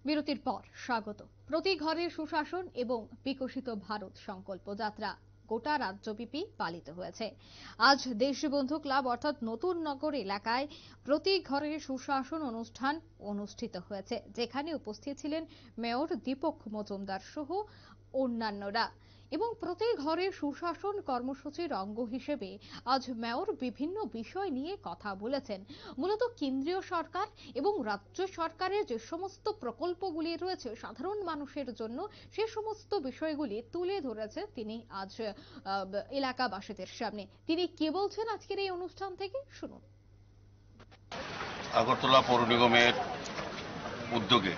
বিরতির পর স্বাগত। প্রতি ঘরে সুশাসন এবং বিকশিত ভারত সংকল্প যাত্রা গোটা রাজ্যব্যাপী পালিত হয়েছে। আজ দেশবন্ধু ক্লাব অর্থাৎ নতুন নগর এলাকায় প্রতি ঘরে সুশাসন অনুষ্ঠান অনুষ্ঠিত হয়েছে, যেখানে উপস্থিত ছিলেন মেয়র দীপক মজুমদার সহ অন্যান্যরা। এবং প্রতি ঘরে সুশাসন কর্মসূচির অঙ্গ হিসেবে আজ মেয়র বিভিন্ন বিষয় নিয়ে কথা বলেছেন। মূলত কেন্দ্রীয় সরকার এবং রাজ্য সরকারের যে সমস্ত প্রকল্পগুলি রয়েছে সাধারণ মানুষের জন্য, সে সমস্ত বিষয়গুলি তুলে ধরেছে তিনি আজ এলাকাবাসীদের সামনে। তিনি কি বলছেন আজকের এই অনুষ্ঠান থেকে শুনুন। আগরতলা পৌর নিগমের উদ্যোগে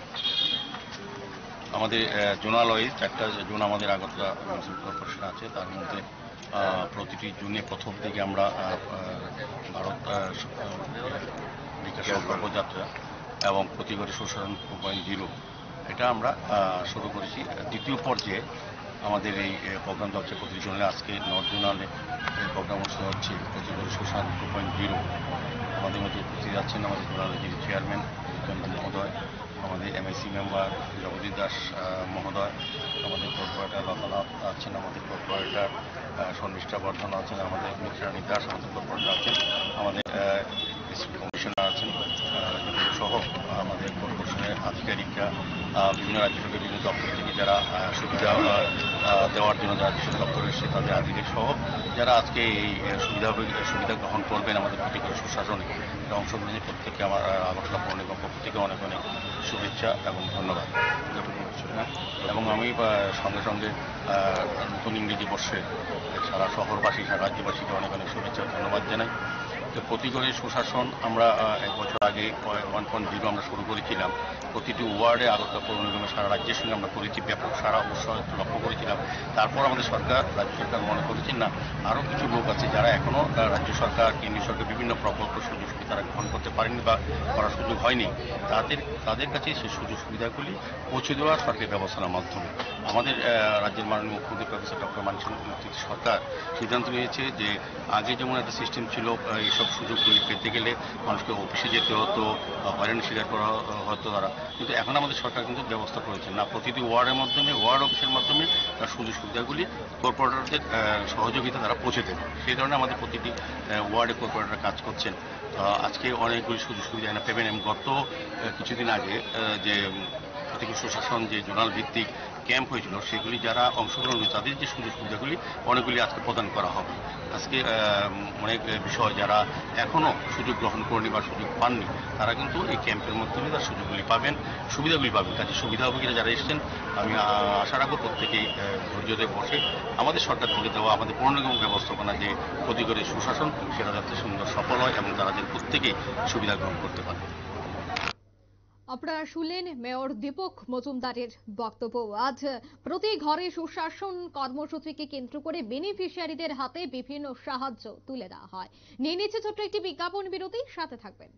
আমাদের জোনাল ওয়াইজ 4টা জোন আমাদের আগরতলা মিউনিসিপাল কর্পোরেশন আছে। তার মধ্যে প্রতিটি জোনে প্রথম থেকে আমরা ভারত বিকাশ সংকল্প যাত্রা এবং প্রতি ঘরে সুশাসন 2.0 এটা আমরা শুরু করেছি। দ্বিতীয় পর্যায়ে আমাদের এই প্রোগ্রাম চলছে প্রতি জোনে। আজকে নর্থ জোনালে প্রোগ্রাম অনুষ্ঠিত হচ্ছে প্রতি ঘরে সুশাসন 2.0। আমাদের মধ্যে উপস্থিত আছেন আমাদের জোনালের যিনি চেয়ারম্যান মহোদয়, আমাদের এমআইসি মেম্বার জগদীশ দাস মহোদয়, আমাদের কর্পোরেটর লতালা আছেন, আমাদের কর্পোরেটর শর্মিষ্ঠা বর্ধন আছেন, আমাদের মিত্রাণী দাস আমাদের কর্পোরেটর আছেন, আমাদের কমিশনার আছেন সহ আমাদের কর্পোরেশনের আধিকারিকরা, বিভিন্ন রাজ্য সরকারের বিভিন্ন দপ্তর থেকে যারা সুবিধা দেওয়ার জন্য যারা যেসব দপ্তর এসেছে তাদের আধিকারিক সহ যারা আজকে এই সুবিধা গ্রহণ করবেন আমাদের প্রতি ঘরে সুশাসনে অংশগ্রহণের প্রত্যেককে আমার আগরতলা পৌর নিগম পক্ষ থেকে অনেক অনেক শুভেচ্ছা এবং ধন্যবাদ। এবং আমি সঙ্গে সঙ্গে নতুন ইংরেজি বর্ষে সারা শহরবাসী সারা রাজ্যবাসীকে অনেক অনেক শুভেচ্ছা ধন্যবাদ জানাই। তো প্রতি ঘরে সুশাসন আমরা 1 বছর আগে 1.0 আমরা শুরু করেছিলাম। প্রতিটি ওয়ার্ডে আগরতলা পৌর নিগমের সারা রাজ্যের সঙ্গে আমরা করেছি, ব্যাপক সারা উৎসাহ লক্ষ্য করেছিলাম। তারপর আমাদের রাজ্য সরকার মনে করেছেন না, আরও কিছু লোক আছে যারা এখনও রাজ্য সরকার কেন্দ্রীয় সরকার বিভিন্ন প্রকল্প সুযোগ সুবিধা তারা গ্রহণ করতে পারেনি বা করার সুযোগ হয়নি। তাদের কাছে সেই সুযোগ সুবিধাগুলি পৌঁছে দেওয়ার সরকারি ব্যবস্থার মাধ্যমে আমাদের রাজ্যের মাননীয় মুখ্যমন্ত্রী প্রফেসর ডক্টর মানিক সরকার সিদ্ধান্ত নিয়েছে যে আগে যেমন একটা সিস্টেম ছিল এইসব সুযোগগুলি পেতে গেলে মানুষকে অফিসে যেতে হতো, হয়রানি স্বীকার করা হতো তারা, কিন্তু এখন আমাদের সরকার কিন্তু ব্যবস্থা করেছে না, প্রতিটি ওয়ার্ডের মাধ্যমে ওয়ার্ড অফিসের মাধ্যমে তার সুযোগ সুবিধাগুলি কর্পোরেটরদের সহযোগিতা তারা পৌঁছে দেবে। সেই কারণে আমাদের প্রতিটি ওয়ার্ডে কর্পোরেটররা কাজ করছেন। আজকে অনেকগুলি সুযোগ সুবিধা এনে পেবেন। এবং গত কিছুদিন আগে যে প্রতিকূল সুশাসন যে জোনাল ভিত্তিক ক্যাম্প হয়েছিল সেগুলি যারা অংশগ্রহণ করে তাদের যে সুযোগ সুবিধাগুলি অনেকগুলি আজকে প্রদান করা হবে। আজকে অনেক বিষয় যারা এখনও সুযোগ গ্রহণ করেনি বা সুযোগ পাননি তারা কিন্তু এই ক্যাম্পের মাধ্যমে তার সুযোগগুলি পাবেন, সুবিধাগুলি পাবেন। কাজে সুবিধাভোগীরা যারা এসেছেন আমি আশা রাখবো প্রত্যেকেই ধৈর্য দিয়ে বসে আমাদের সরকার থেকে দেওয়া আমাদের পৌর নিগম ব্যবস্থাপনা যে প্রতি ঘরে সুশাসন সেটা যাতে সুন্দর সফল হয় এবং তারা যে প্রত্যেকেই সুবিধা গ্রহণ করতে পারে। আপনারা শুনলেন মেয়র দীপক মজুমদারের বক্তব্য। আজ প্রতি ঘরে সুশাসন কর্মসূচিকে কেন্দ্র করে বেনিফিশিয়ারিদের হাতে বিভিন্ন সাহায্য তুলে দেওয়া হয়। নিয়ে নিচ্ছে ছোট্ট একটি বিজ্ঞাপন বিরতি, সাথে থাকবেন।